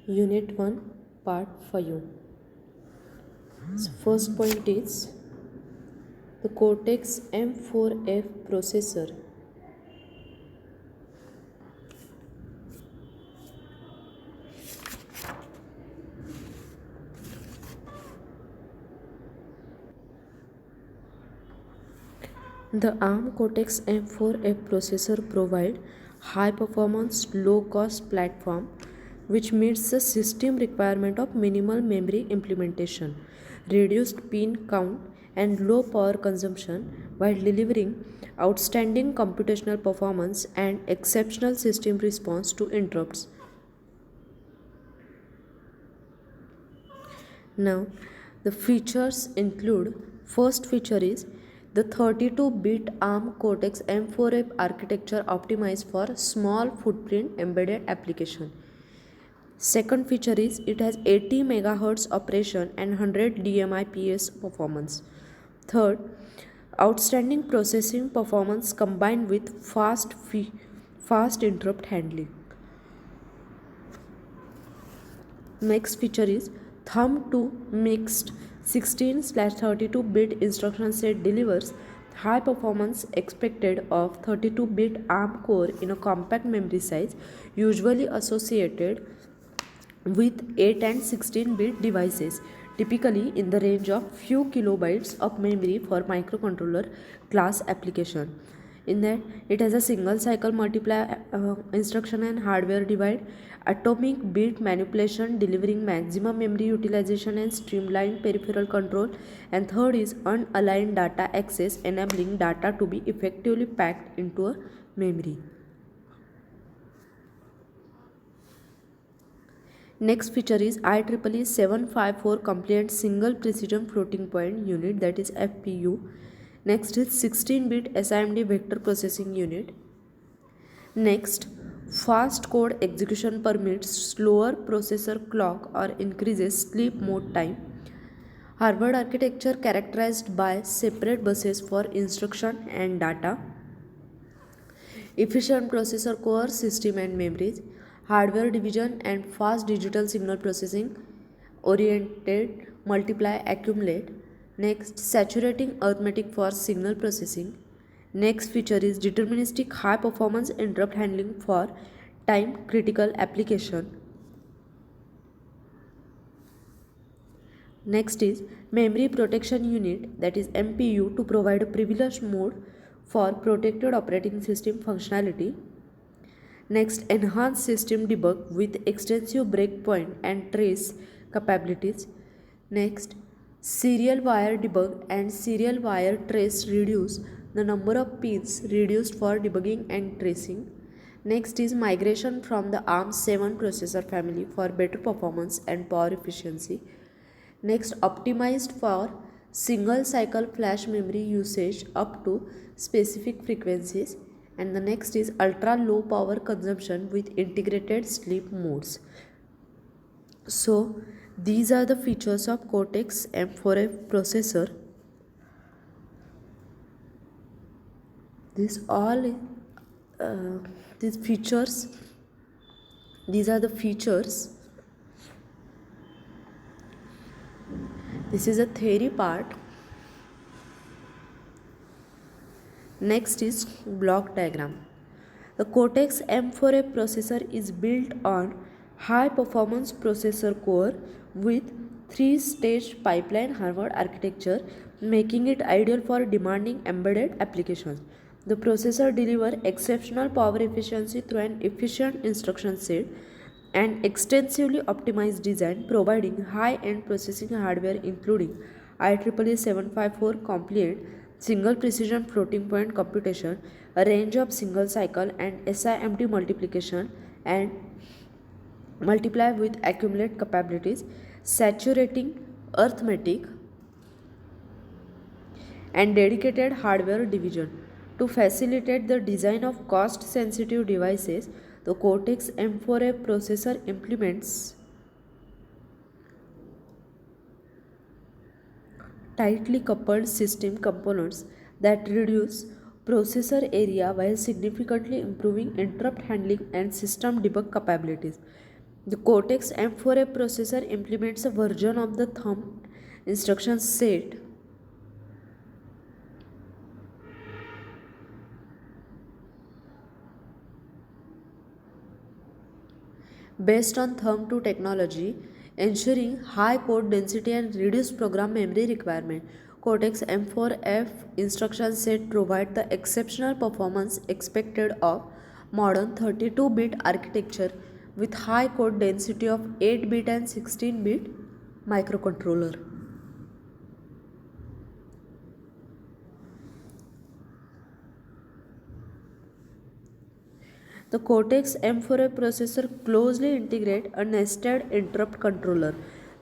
Unit 1, Part 5. So first point is the Cortex M4F processor. The ARM Cortex M4F processor provide high performance low cost platform which meets the system requirement of minimal memory implementation, reduced pin count and low power consumption while delivering outstanding computational performance and exceptional system response to interrupts. Now, the features include first feature is the 32-bit ARM Cortex M4F architecture optimized for small footprint embedded application. Second feature is it has 80 MHz operation and 100 DMIPS performance. Third, outstanding processing performance combined with fast interrupt handling. Next feature is Thumb 2 mixed 16/32-bit instruction set delivers high performance expected of 32-bit ARM core in a compact memory size usually associated with 8 and 16-bit devices, typically in the range of few kilobytes of memory for microcontroller class application. In that, it has a single cycle multiply instruction and hardware divide, atomic bit manipulation delivering maximum memory utilization and streamlined peripheral control, and third is unaligned data access enabling data to be effectively packed into a memory. Next feature is IEEE 754 compliant single precision floating point unit, that is FPU. Next is 16-bit SIMD vector processing unit. Next, fast code execution permits slower processor clock or increases sleep mode time. Harvard architecture characterized by separate buses for instruction and data. Efficient processor core system and memories, hardware division and fast digital signal processing, oriented multiply accumulate. Next, saturating arithmetic for signal processing. Next feature is deterministic high performance interrupt handling for time critical application. Next is memory protection unit, that is MPU, to provide a privileged mode for protected operating system functionality. Next, enhanced system debug with extensive breakpoint and trace capabilities. Next, serial wire debug and serial wire trace reduce the number of pins reduced for debugging and tracing. Next is migration from the ARM7 processor family for better performance and power efficiency. Next, optimized for single cycle flash memory usage up to specific frequencies. And the next is ultra low power consumption with integrated sleep modes. So these are the features of Cortex M4F processor. These are the features. This is a theory part. Next is block diagram. The Cortex M4F processor is built on high performance processor core with 3-stage pipeline Harvard architecture, making it ideal for demanding embedded applications. The processor delivers exceptional power efficiency through an efficient instruction set and extensively optimized design, providing high-end processing hardware including IEEE 754 compliant single precision floating point computation, a range of single cycle and SIMD multiplication and multiply with accumulate capabilities, saturating arithmetic and dedicated hardware division. To facilitate the design of cost sensitive devices, the Cortex M4F processor implements tightly coupled system components that reduce processor area while significantly improving interrupt handling and system debug capabilities. The Cortex M4A processor implements a version of the thumb instruction set based on Thumb 2 technology, ensuring high code density and reduced program memory requirement. Cortex M4F instruction set provide the exceptional performance expected of modern 32-bit architecture with high code density of 8-bit and 16-bit microcontroller. The Cortex M4A processor closely integrates a nested interrupt controller,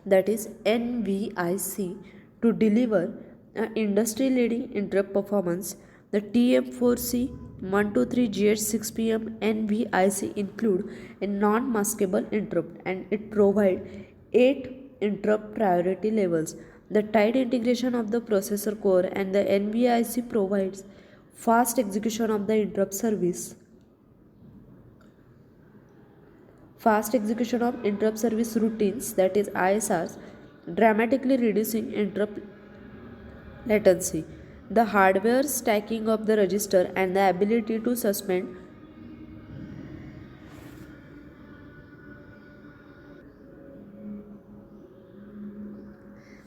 that is NVIC, to deliver an industry-leading interrupt performance. The TM4C 123GH6PM NVIC include a non-maskable interrupt and it provides 8 interrupt priority levels. The tight integration of the processor core and the NVIC provides fast execution of the interrupt service. Fast execution of interrupt service routines, that is ISRs, dramatically reducing interrupt latency. The hardware stacking of the register and the ability to suspend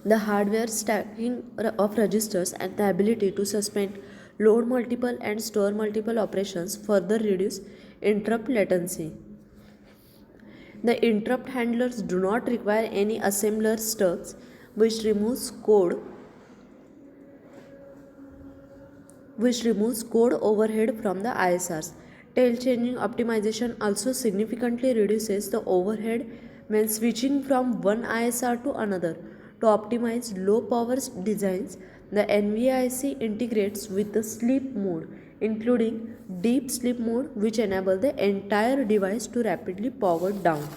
the hardware stacking of registers and the ability to suspend, load multiple and store multiple operations further reduce interrupt latency. The interrupt handlers do not require any assembler stubs, which removes code overhead from the ISRs. Tail changing optimization also significantly reduces the overhead when switching from one ISR to another. To optimize low power designs, the NVIC integrates with the sleep mode, including deep sleep mode, which enable the entire device to rapidly power down.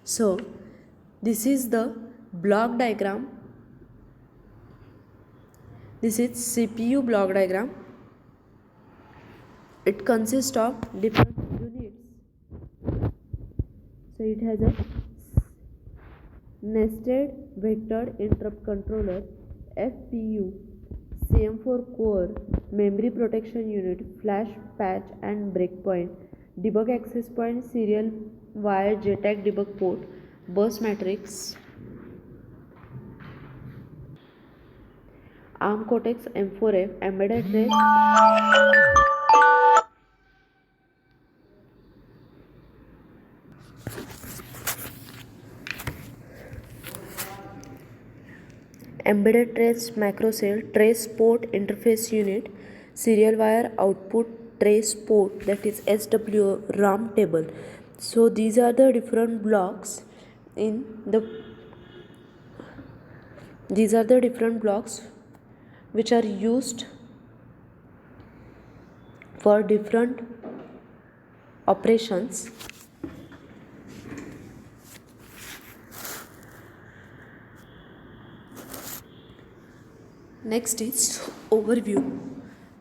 So, this is the block diagram. This is CPU block diagram. It consists of different units. So it has a nested vectored interrupt controller, FPU, CM4 core, memory protection unit, flash patch and breakpoint, debug access point, serial wire JTAG debug port, bus matrix, ARM Cortex M4F, embedded rest, embedded trace macro cell, trace port interface unit, serial wire output trace port, that is SWRAM table. So these are the different blocks in the these are the different blocks which are used for different operations. Next is overview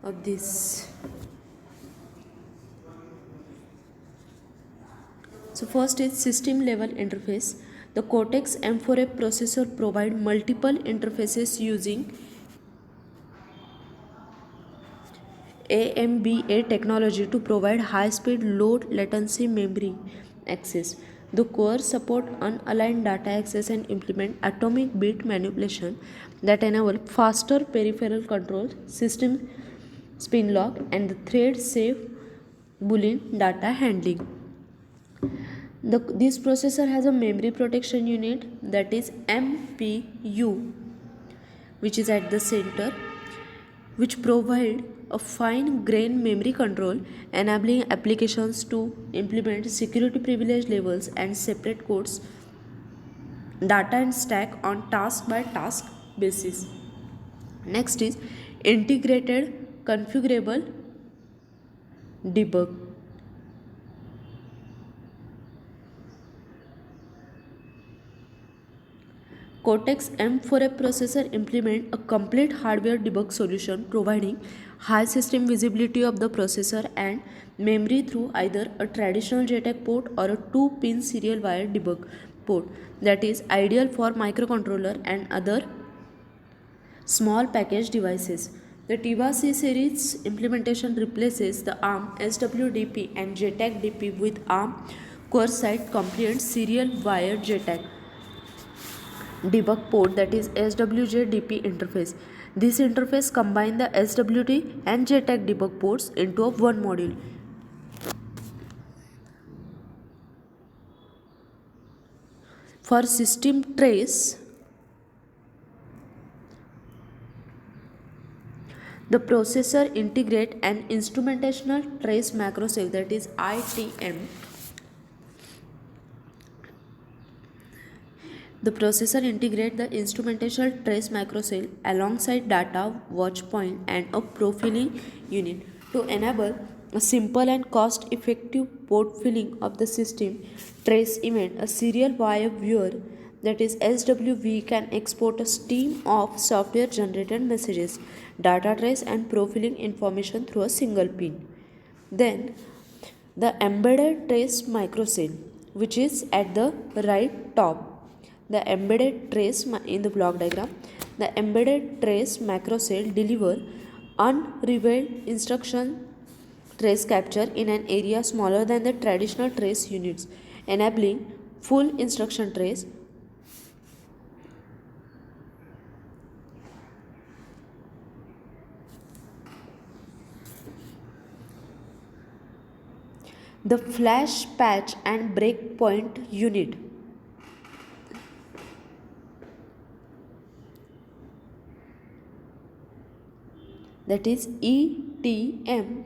of this. So first is system level interface. The Cortex M4A processor provide multiple interfaces using AMBA technology to provide high-speed, low-latency memory access. The core support unaligned data access and implement atomic bit manipulation that enable faster peripheral control, system spin lock, and the thread-safe Boolean data handling. This processor has a memory protection unit, that is MPU, which is at the center, which provide a fine grained memory control, enabling applications to implement security privilege levels and separate codes, data and stack on task by task basis. Next is integrated configurable debug. Cortex M4F processor implement a complete hardware debug solution providing high system visibility of the processor and memory through either a traditional JTAG port or a 2-pin serial wire debug port that is ideal for microcontroller and other small package devices. The TIVA C series implementation replaces the ARM SWDP and JTAG DP with ARM core site compliant serial wire JTAG debug port that is SWJ-DP interface. This interface combines the SWD and JTAG debug ports into a one module. For system trace, the processor integrate an instrumentational trace macro cell that is ITM. The processor integrates the instrumentational trace macro cell alongside data watch point and a profiling unit to enable a simple and cost-effective port filling of the system trace event. A serial wire viewer that is SWV can export a stream of software generated messages, data trace and profiling information through a single pin. Then the embedded trace microcell, which is at the right top. The embedded trace in the block diagram, the embedded trace macro cell deliver unrevealed instruction trace capture in an area smaller than the traditional trace units, enabling full instruction trace. The flash patch and breakpoint unit, that is ETM,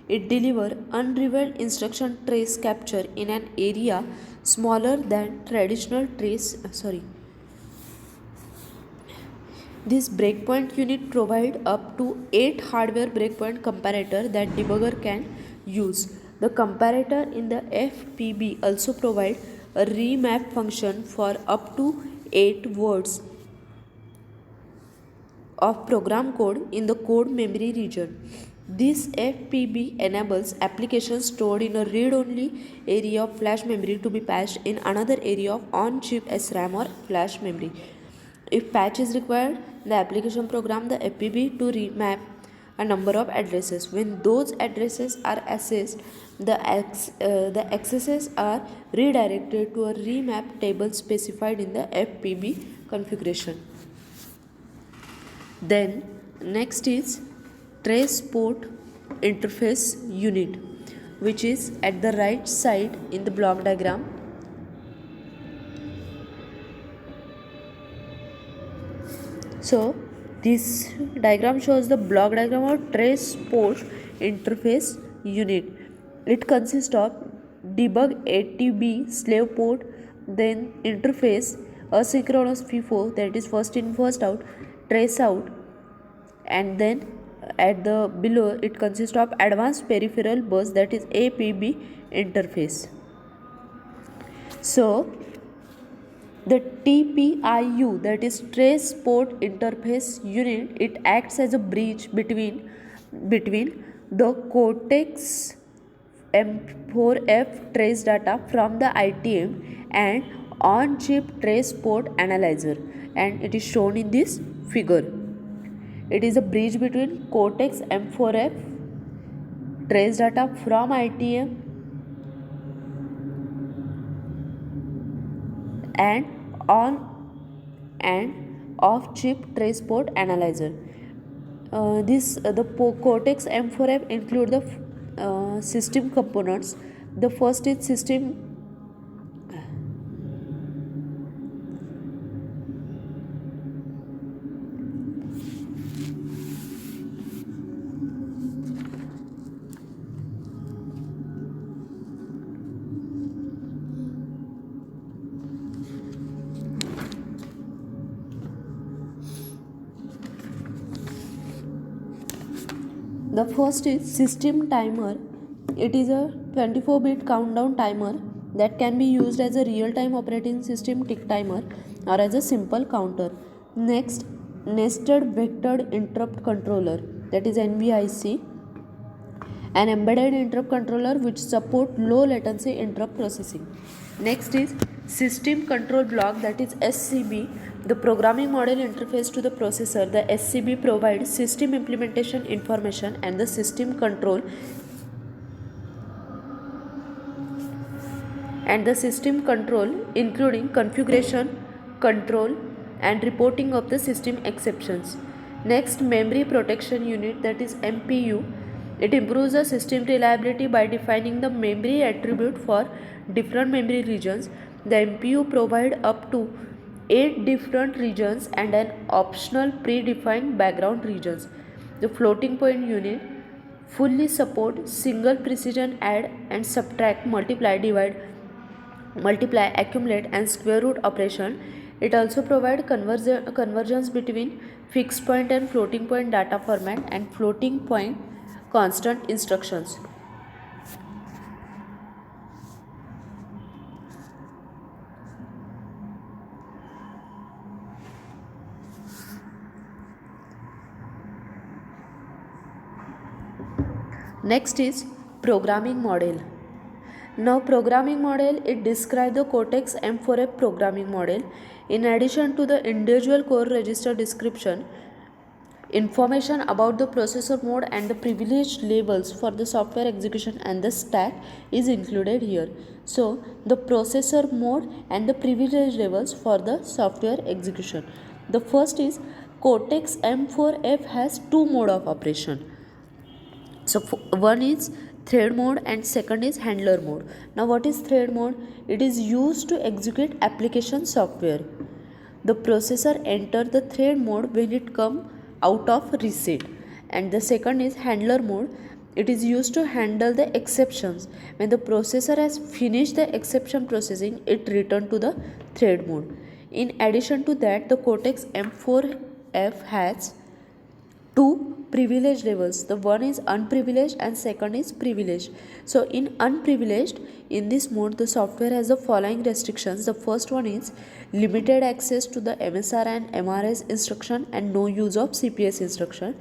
it deliver unrevealed instruction trace capture in an area smaller than traditional trace. This breakpoint unit provide up to 8 hardware breakpoint comparator that debugger can use. The comparator in the FPB also provide a remap function for up to 8 words of program code in the code memory region. This FPB enables applications stored in a read-only area of flash memory to be patched in another area of on-chip SRAM or flash memory. If patch is required, the application program the FPB to remap a number of addresses. When those addresses are accessed, the accesses are redirected to a remap table specified in the FPB configuration. Then next is trace port interface unit, which is at the right side in the block diagram. So this diagram shows the block diagram of trace port interface unit. It consists of debug ATB slave port, then interface asynchronous FIFO, that is first in first out, trace out, and then at the below it consists of advanced peripheral bus, that is APB interface. So the TPIU, that is trace port interface unit, it acts as a bridge between the Cortex M4F trace data from the ITM and on-chip trace port analyzer, and it is shown in this figure. It is a bridge between Cortex M4F trace data from ITM and on and off chip trace port analyzer. The Cortex M4F include the system components. The first is system The first is system timer. It is a 24-bit countdown timer that can be used as a real-time operating system tick timer or as a simple counter. Next, nested vectored interrupt controller, that is NVIC, an embedded interrupt controller which support low latency interrupt processing. Next is system control block, that is SCB, the programming model interface to the processor. The SCB provides system implementation information and the system control including configuration, control and reporting of the system exceptions. Next, memory protection unit, that is MPU. It improves the system reliability by defining the memory attribute for different memory regions. The MPU provide up to 8 different regions and an optional predefined background regions. The floating point unit fully support single precision add and subtract, multiply, divide, accumulate and square root operation. It also provides convergence between fixed point and floating point data format and floating point constant instructions. Next is programming model. Now programming model, it describes the Cortex M4F programming model. In addition to the individual core register description, information about the processor mode and the privilege levels for the software execution and the stack is included here. So the processor mode and the privilege levels for the software execution. The first is Cortex M4F has two mode of operation. So one is thread mode and second is handler mode. Now what is thread mode? It is used to execute application software. The processor enter the thread mode when it come out of reset. And the second is handler mode. It is used to handle the exceptions. When the processor has finished the exception processing, it return to the thread mode. In addition to that, the Cortex M4F has two privilege levels. The one is unprivileged and second is privileged. So in unprivileged, in this mode the software has the following restrictions. The first one is limited access to the MSR and MRS instruction and no use of CPS instruction.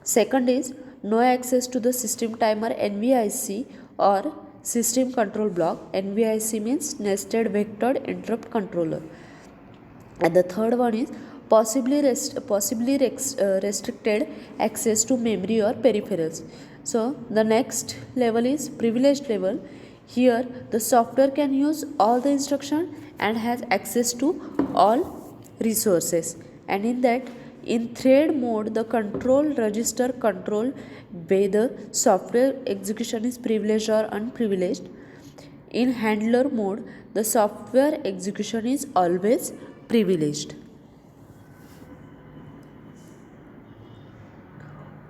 Second is no access to the system timer NVIC or system control block. NVIC means nested vectored interrupt controller. And the third one is possibly restricted access to memory or peripherals. So the next level is privileged level. Here the software can use all the instruction and has access to all resources. And in that, in thread mode, the control register control whether software execution is privileged or unprivileged. In handler mode, the software execution is always privileged.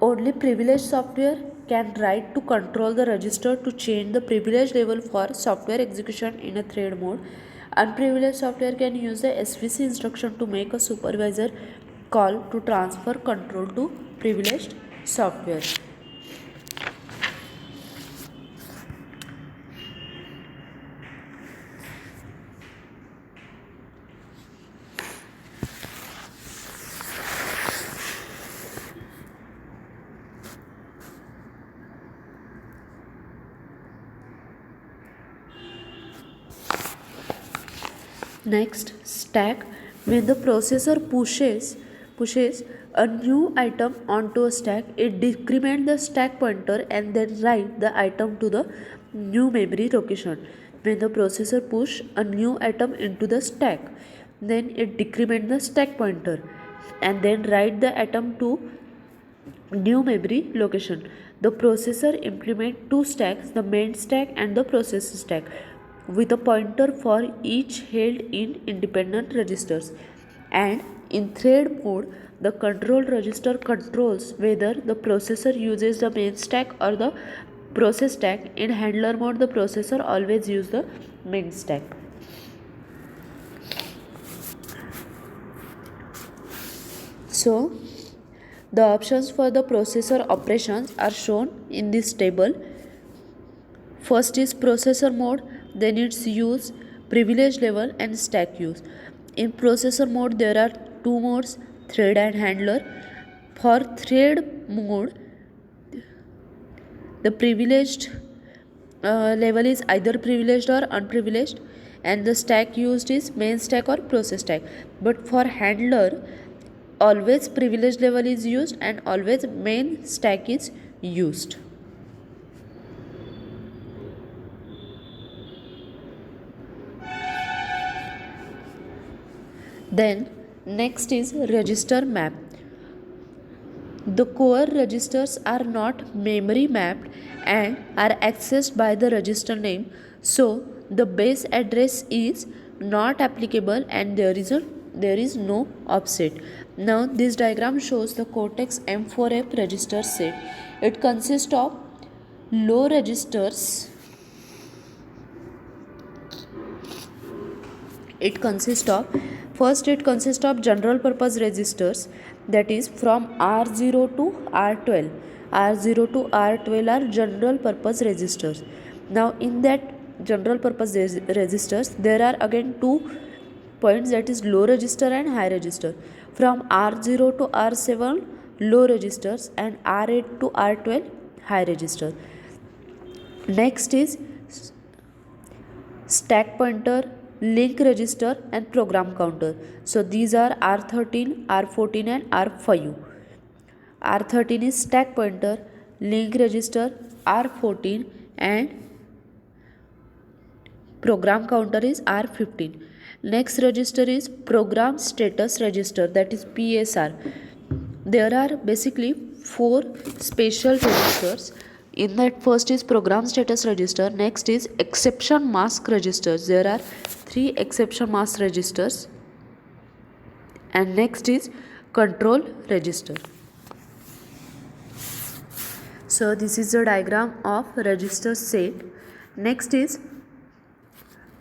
Only privileged software can write to control the register to change the privilege level for software execution in a thread mode. Unprivileged software can use the SVC instruction to make a supervisor call to transfer control to privileged software. Next, stack. When the processor pushes a new item onto a stack, it decrements the stack pointer and then write the item to the new memory location. When the processor push a new item into the stack, then it decrements the stack pointer and then write the item to new memory location. The processor implement two stacks, the main stack and the processor stack, with a pointer for each held in independent registers. And in thread mode, the control register controls whether the processor uses the main stack or the process stack. In handler mode, the processor always uses the main stack. So The options for the processor operations are shown in this table. First is processor mode, then its use, privilege level and stack use. In processor mode there are two modes, thread and handler. For thread mode, the privileged level is either privileged or unprivileged, and the stack used is main stack or process stack. But for handler, always privilege level is used and always main stack is used. Then next is register map. The core registers are not memory mapped and are accessed by the register name, so the base address is not applicable and there is no offset. Now this diagram shows the Cortex M4F register set. It consists of low registers. It consists of general purpose registers, that is from R0 to R12. R0 to R12 are general purpose registers. Now in that general purpose registers there are again two points, that is low register and high register. From R0 to R7 low registers and R8 to R12 high register. Next is stack pointer, link register and program counter. So these are R13, R14 and R5. R13 is stack pointer, link register, R14 and program counter is R15. Next register is program status register, that is PSR. There are basically four special registers. In that, first is program status register, next is exception mask registers. There are three exception mask registers, and next is control register. So this is the diagram of register set. Next is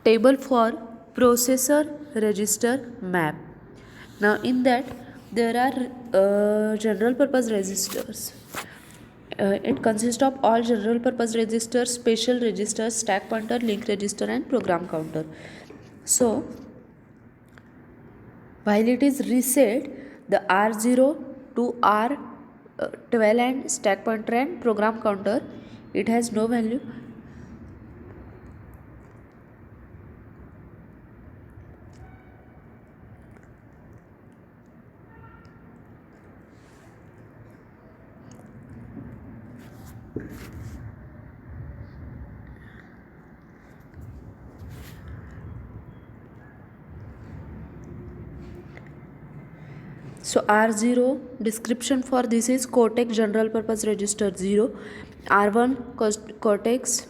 table for processor register map. Now in that there are general purpose registers. It consists of all general purpose registers, special registers, stack pointer, link register and program counter. So while it is reset, the R0 to R12 and stack pointer and program counter, it has no value. So R0 description for this is Cortex general purpose register 0, R1 Cortex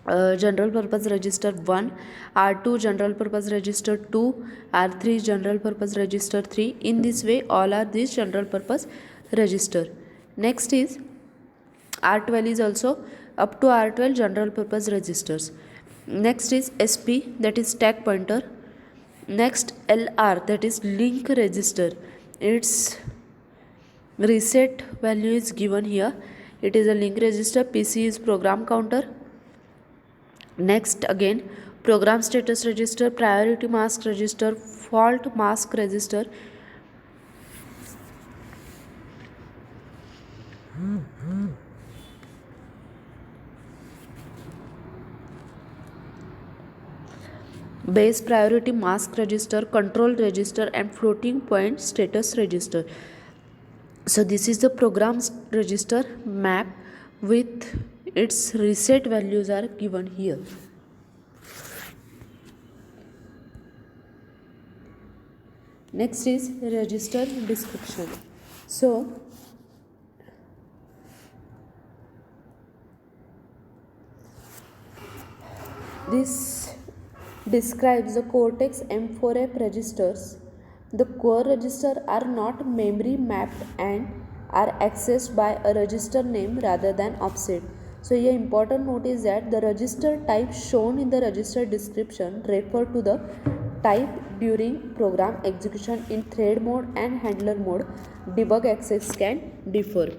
general purpose register 1, R2 general purpose register 2, R3 general purpose register 3. In this way all are these general purpose register. Next is R12 is also up to R12 general purpose registers. Next is SP, that is stack pointer. Next LR, that is link register. Its reset value is given here. It is a link register. PC is program counter. Next again program status register, priority mask register, fault mask register. Base priority mask register, control register and floating point status register. So this is the program register map with its reset values are given here. Next is register description. So this describes the Cortex M4F registers. The core registers are not memory mapped and are accessed by a register name rather than offset. So here important note is that the register type shown in the register description refer to the type during program execution in thread mode and handler mode. Debug access can differ.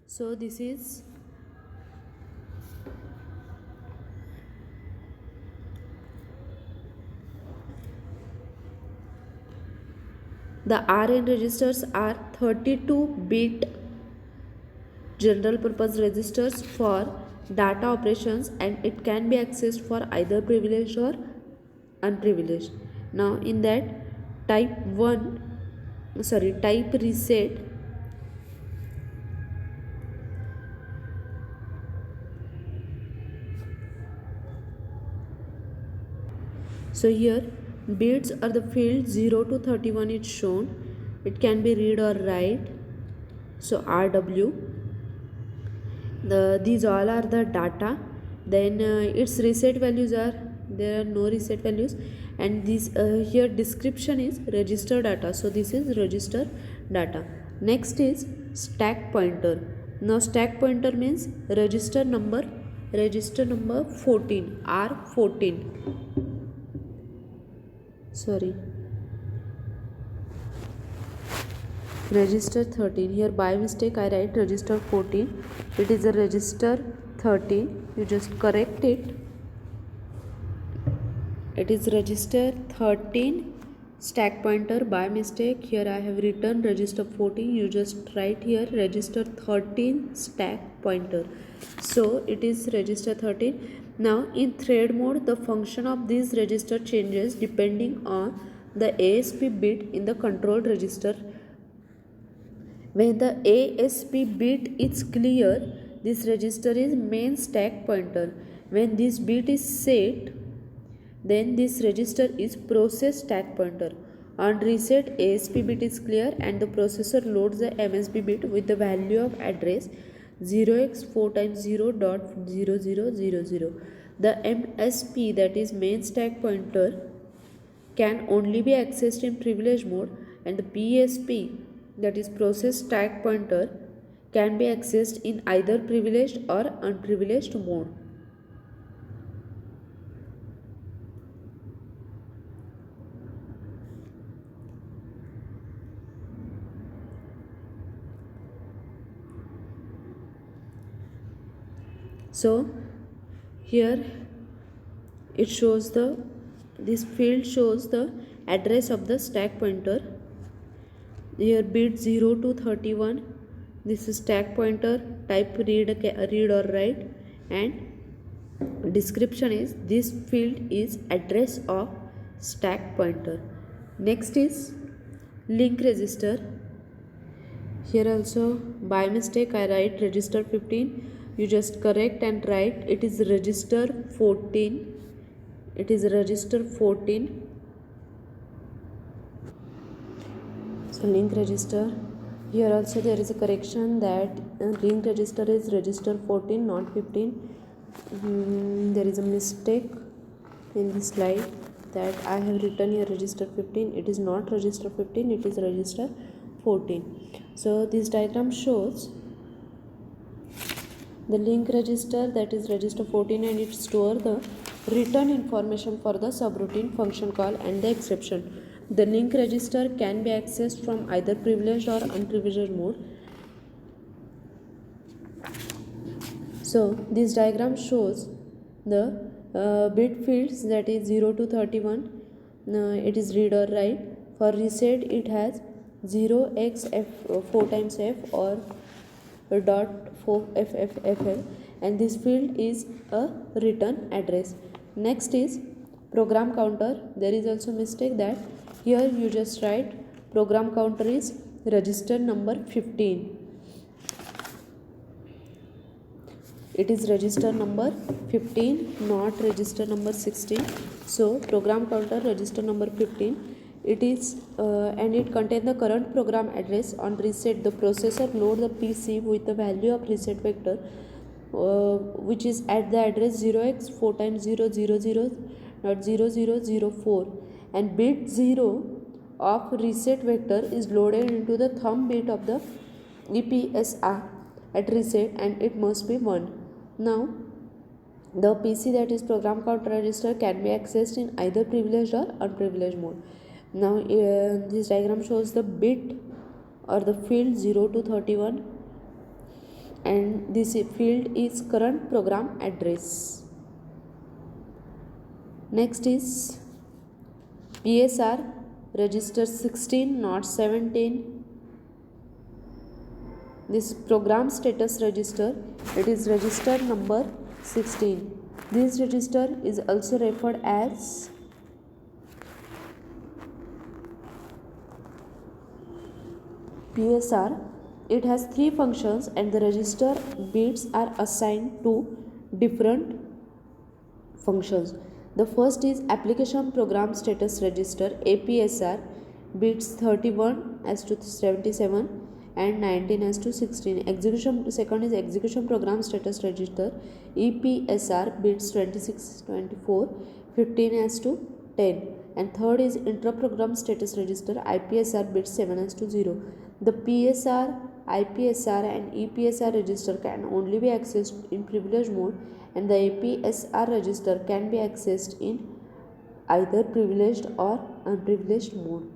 So this is the RN registers are 32-bit general purpose registers for data operations, and it can be accessed for either privileged or unprivileged. Now in that type reset, so here bits are the field 0 to 31 is shown. It can be read or write. So RW, these all are the data. Then its reset values are, there are no reset values, and this here description is register data. So this is register data. Next is stack pointer. Now stack pointer means register number 14, R14. Sorry, register 13. Here by mistake I write register 14. It is a register 13. You just correct it. It is register 13 stack pointer. By mistake here I have written register 14. You just write here register 13 stack pointer. So it is register 13. Now in thread mode, the function of this register changes depending on the ASP bit in the control register. When the ASP bit is clear, this register is main stack pointer. When this bit is set, then this register is process stack pointer. On reset, ASP bit is clear and the processor loads the MSB bit with the value of address 0x4 times 0.0000. The MSP, that is main stack pointer, can only be accessed in privilege mode, and the PSP, that is process stack pointer, can be accessed in either privileged or unprivileged mode. So here it shows this field shows the address of the stack pointer. Here bit 0 to 31, this is stack pointer, type read or write, and description is this field is address of stack pointer. Next is link register. Here also by mistake I write register 15. You just correct and write it is register 14. It is register 14. So link register, here also there is a correction that link register is register 14, not 15. There is a mistake in this slide that I have written here register 15. It is not register 15, it is register 14. So this diagram shows the link register, that is register 14, and it stores the return information for the subroutine function call and the exception. The link register can be accessed from either privileged or unprivileged mode. So this diagram shows the bit fields, that is 0 to 31. It is read or write. For reset it has 0xf 4 times f or dot 4 ffl, and this field is a return address. Next is program counter. There is also mistake that here you just write program counter is register number 15. It is register number 15, not register number 16. So program counter register number 15. It is and it contains the current program address. On reset, the processor load the PC with the value of reset vector which is at the address 0x4 times 000.0004, and bit 0 of reset vector is loaded into the thumb bit of the EPSR at reset, and it must be 1. Now The PC, that is program counter register, can be accessed in either privileged or unprivileged mode. Now this diagram shows the bit or the field 0 to 31, and this field is current program address. Next is PSR register 16 not 17. This program status register, it is register number 16. This register is also referred as PSR. It has three functions and the register bits are assigned to different functions. The first is application program status register APSR, bits 31 as to 77 and 19 as to 16. Second is execution program status register EPSR, bits 26, 24, 15 as to 10. And third is interrupt program status register IPSR, bits 7 as to 0. The PSR, IPSR and EPSR register can only be accessed in privileged mode, and the APSR register can be accessed in either privileged or unprivileged mode.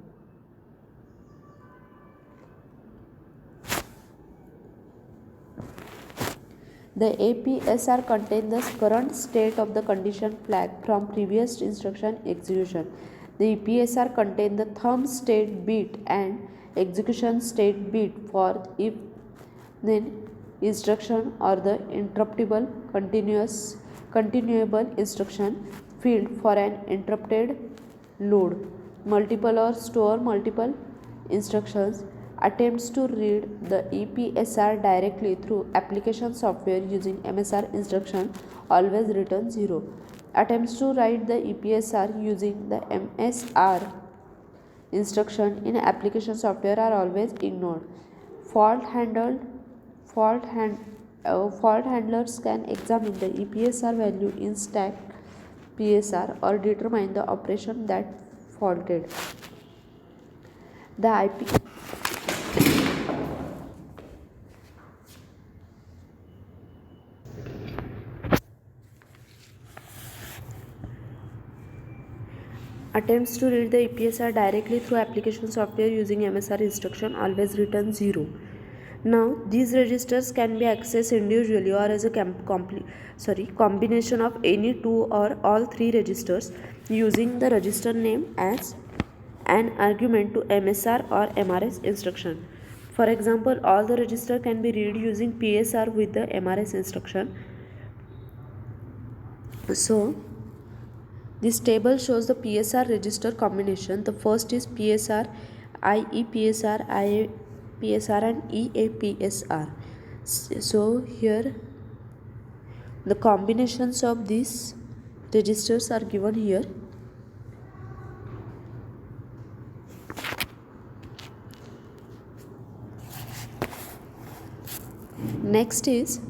The APSR contains the current state of the condition flag from previous instruction execution. The EPSR contains the thumb state bit and execution state bit for if then instruction or the interruptible continuable instruction field for an interrupted load, multiple or store multiple instructions. Attempts to read the EPSR directly through application software using MSR instruction always return 0. Attempts to write the EPSR using the MSR instruction in application software are always ignored. Fault handlers can examine the EPSR value in stacked PSR or determine the operation that faulted. The attempts to read the EPSR directly through application software using MSR instruction always return 0. Now these registers can be accessed individually or as a combination of any two or all three registers using the register name as an argument to MSR or MRS instruction. For example, all the register can be read using PSR with the MRS instruction. So this table shows the PSR register combination. The first is PSR, IEPSR, IAPSR and EAPSR. So here the combinations of these registers are given here. Next is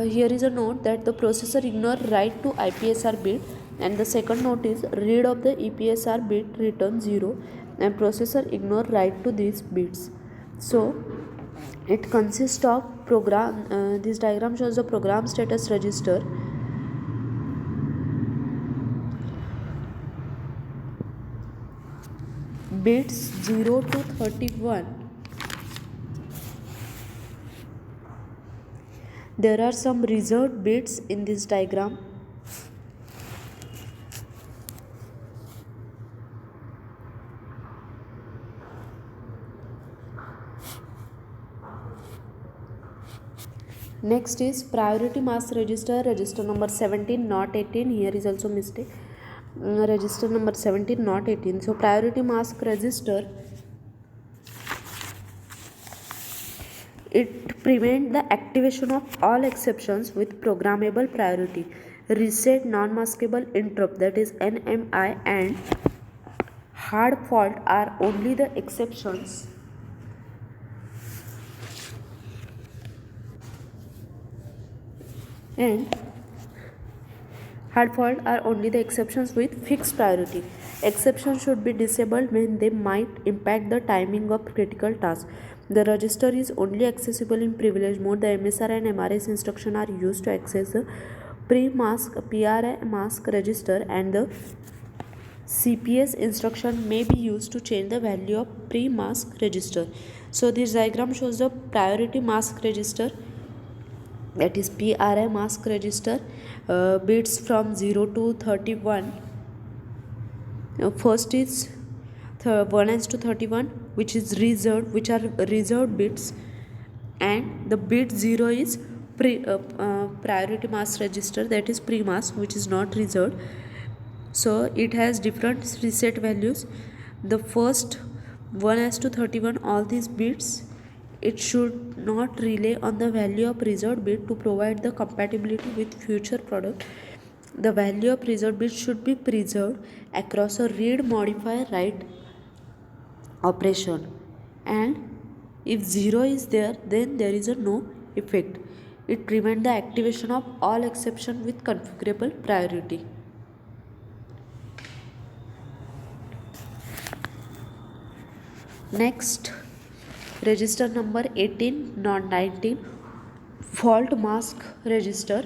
here is a note that the processor ignore write to IPSR bit, and the second note is read of the EPSR bit return 0 and processor ignore write to these bits. So it consists of program. This diagram shows the program status register. Bits 0 to 31. There are some reserved bits in this diagram. Next is priority mask register, register number 17 not 18. Here is also mistake. Register number 17 not 18. So priority mask register, it prevents the activation of all exceptions with programmable priority, reset non-maskable interrupt, that is NMI, and hard fault are only the exceptions. And hard fault are only the exceptions with fixed priority. Exceptions should be disabled when they might impact the timing of critical tasks. The register is only accessible in privilege mode. The MSR and MRS instruction are used to access the pre-mask PRA mask register, and the CPS instruction may be used to change the value of pre-mask register. So this diagram shows the priority mask register, that is PRA mask register, bits from 0 to 31. First is 1 as to 31, which is reserved, which are reserved bits, and the bit 0 is priority mask register, that is pre-mask, which is not reserved. So it has different reset values. The first 1 as to 31, all these bits, it should not rely on the value of reserved bit to provide the compatibility with future product. The value of reserved bit should be preserved across a read, modify, write operation, and if 0 is there, then there is a no effect. It prevents the activation of all exception with configurable priority. Next, register number 18, not 19, fault mask register.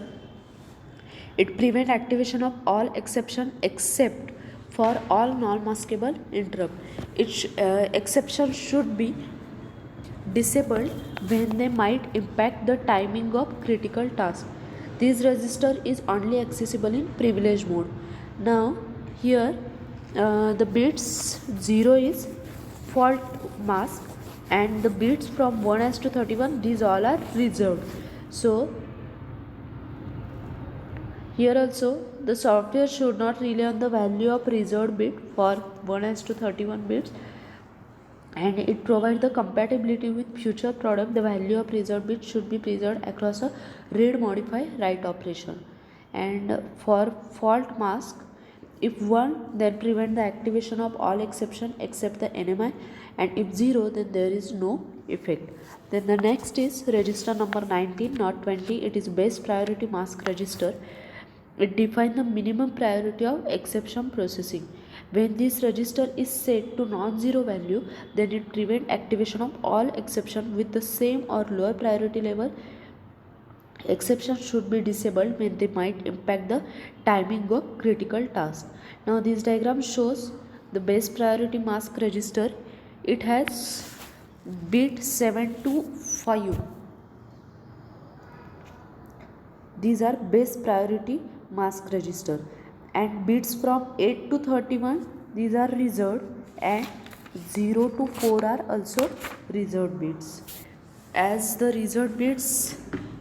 It prevents activation of all exception except for all non-maskable interrupt. Exception should be disabled when they might impact the timing of critical tasks. This register is only accessible in privilege mode. Now here the bits 0 is fault mask, and the bits from 1 as to 31, these all are reserved. So here also the software should not rely on the value of reserved bit for 1 as to 31 bits, and it provides the compatibility with future product. The value of reserved bit should be preserved across a read, modify, write operation. And for fault mask, if 1, then prevent the activation of all exception except the NMI, and if 0, then there is no effect. Then the next is register number 19, not 20. It is base priority mask register. It defines the minimum priority of exception processing. When this register is set to non-zero value, then it prevents activation of all exception with the same or lower priority level. Exceptions should be disabled when they might impact the timing of critical tasks. Now this diagram shows the base priority mask register. It has bit 7 to 5. These are base priority mask register, and bits from 8 to 31, these are reserved, and 0 to 4 are also reserved bits. As the reserved bits,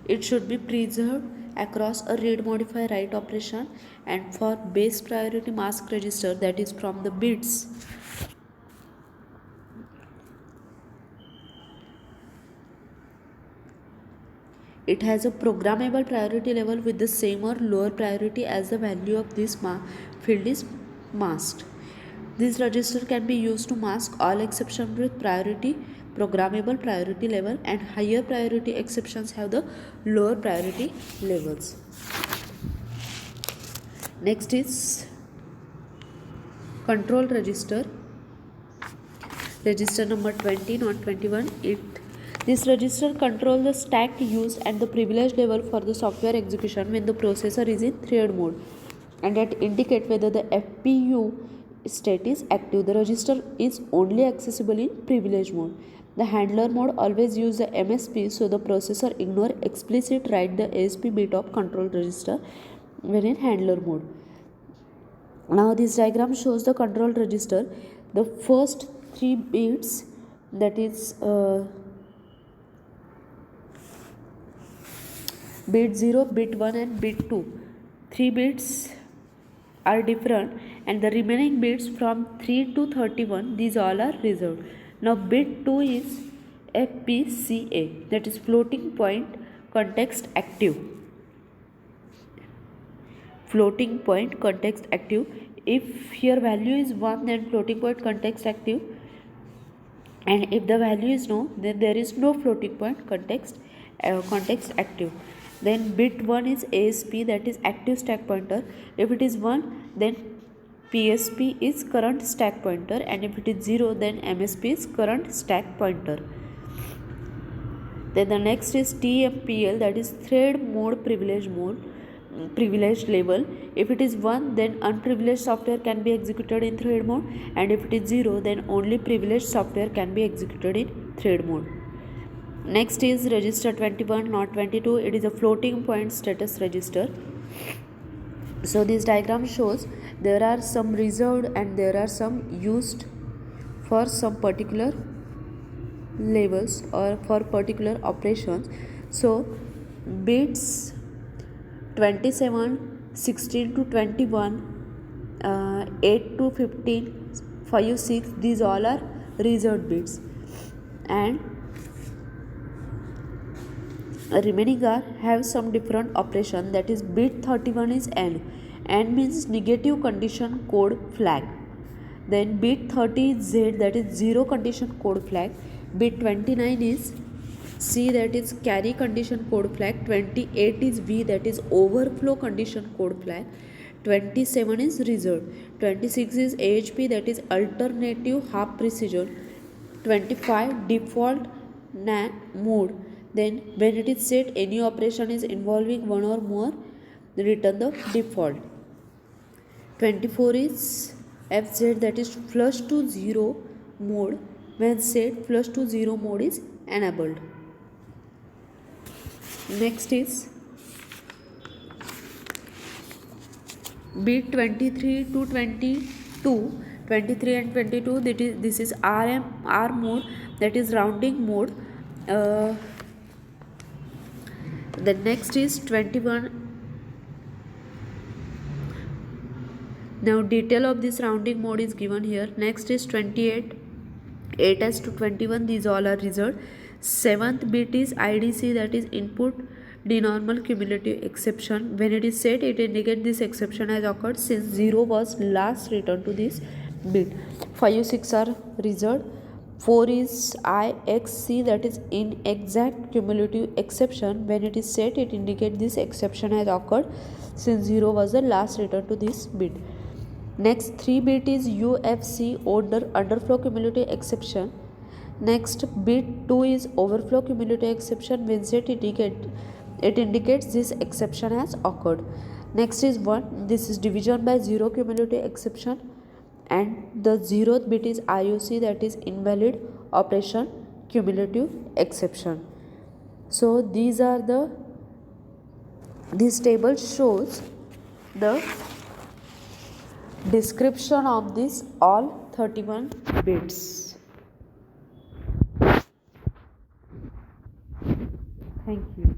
it should be preserved across a read, modify, write operation. And for base priority mask register, that is from the bits, it has a programmable priority level with the same or lower priority as the value of this field is masked. This register can be used to mask all exceptions with priority programmable priority level, and higher priority exceptions have the lower priority levels. Next is control register. Register number 20, not 21. This register controls the stack use and the privilege level for the software execution when the processor is in thread mode, and it indicates whether the FPU state is active. The register is only accessible in privilege mode. The handler mode always use the MSP, so the processor ignore explicit write the ASP bit of control register when in handler mode. Now this diagram shows the control register. The first 3 bits, that is bit 0, bit 1 and bit 2. 3 bits are different, and the remaining bits from 3 to 31, these all are reserved. Now bit 2 is FPCA, that is floating point context active. Floating point context active. If here value is 1, then floating point context active, and if the value is no, then there is no floating point context active. Then bit 1 is ASP, that is active stack pointer. If it is 1, then PSP is current stack pointer, and if it is 0 then MSP is current stack pointer. Then the next is TMPL, that is thread mode privilege level. If it is 1 then unprivileged software can be executed in thread mode, and if it is 0 then only privileged software can be executed in thread mode. Next is register 21, not 22. It is a floating point status register. So this diagram shows there are some reserved and there are some used for some particular levels or for particular operations. So bits 27, 16 to 21, 8 to 15, 5, 6, these all are reserved bits, and remaining are have some different operation. That is bit 31 is N means negative condition code flag. Then bit 30 is Z, that is zero condition code flag. Bit 29 is C, that is carry condition code flag. 28 is V, that is overflow condition code flag. 27 is reserved. 26 is AHP, that is alternative half precision. 25 default mode. Then when it is set any operation is involving one or more, return the default. 24 is FZ, that is flush to 0 mode. When set, flush to 0 mode is enabled. Next is bit 23 to 22. 23 and 22, this is R mode, that is rounding mode. The next is 21. Now detail of this rounding mode is given here. Next is 28, 8s to 21, these all are reserved. 7th bit is IDC, that is input denormal cumulative exception. When it is set, it indicates this exception has occurred since 0 was last returned to this bit. 5, 6 are reserved. 4 is IXC, that is inexact cumulative exception. When it is set, it indicates this exception has occurred since 0 was the last return to this bit. Next 3 bit is UFC, underflow cumulative exception. Next bit 2 is overflow cumulative exception. When set, it indicates this exception has occurred. Next is 1, this is division by 0 cumulative exception, and the 0th bit is IOC, that is invalid operation cumulative exception. So these are this table shows the description of this all 31 bits. Thank you.